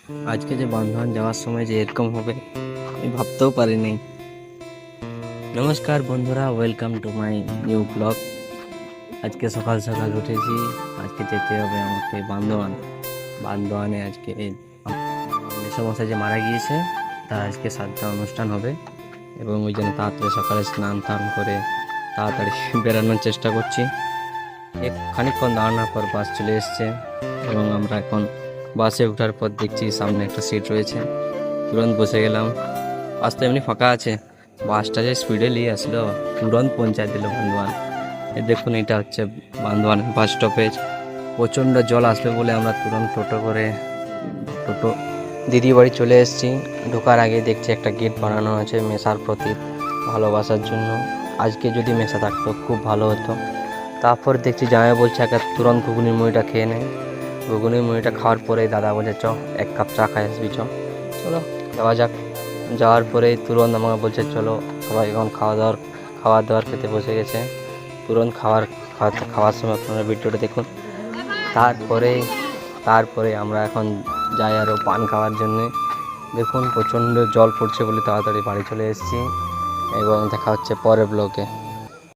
আজকে যে বান্ধবান যাওয়ার সময় যে এরকম হবে আমি ভাবতেও পারিনি। নমস্কার বন্ধুরা, welcome to my new blog. আজকে সকাল সকাল উঠেছি। আজকে যেতে হবে আমাকে বান্ধবানে। আজকে মেসোমশাই যে মারা গিয়েছে তার আজকে শ্রাদ্ধ অনুষ্ঠান হবে, এবং ওই জন্য তাড়াতাড়ি সকালে স্নান টান করে তাড়াতাড়ি বেরানোর চেষ্টা করছি। খানিকক্ষণ দাঁড়ানোর পর বাস চলে এসছে, এবং আমরা এখন বাসে ওঠার পর দেখছি সামনে একটা সিট রয়েছে। তুরন্ত বসে গেলাম। বাস তো এমনি ফাঁকা আছে, বাসটা যে স্পিডে নিয়ে আসলো, তুরন্ত পৌঁছায় দিল বান্দোয়ান। দেখুন, এটা হচ্ছে বান্দোয়ান বাস স্টপেজ। প্রচণ্ড জল আসবে বলে আমরা তুরন্ত টোটো দিদি বাড়ি চলে এসেছি। ঢোকার আগে দেখছি একটা গেট বানানো আছে মেশার প্রতি ভালোবাসার জন্য। আজকে যদি মেশা থাকতো খুব ভালো হতো। তারপর দেখছি জামাই বলছে একটা তুরন্ত ঘুগনির মুড়িটা খেয়ে নেয়। ঘুগনির মুড়িটা খাওয়ার পরেই দাদা বলছে চ এক কাপ চা খাই আসবি, চলো যাওয়া যাক। যাওয়ার পরেই তুরন্ত আমাকে বলছে চলো সবাই এখন খাওয়া দাওয়ার খেতে বসে গেছে। তুরন্ত খাওয়ার সময় আপনারা ভিডিওটা দেখুন। তারপরে আমরা এখন যাই আরও পান খাওয়ার জন্যে। দেখুন প্রচণ্ড জল পড়ছে বলে তাড়াতাড়ি বাড়ি চলে এসেছি, এবং দেখা হচ্ছে পরের ব্লগে।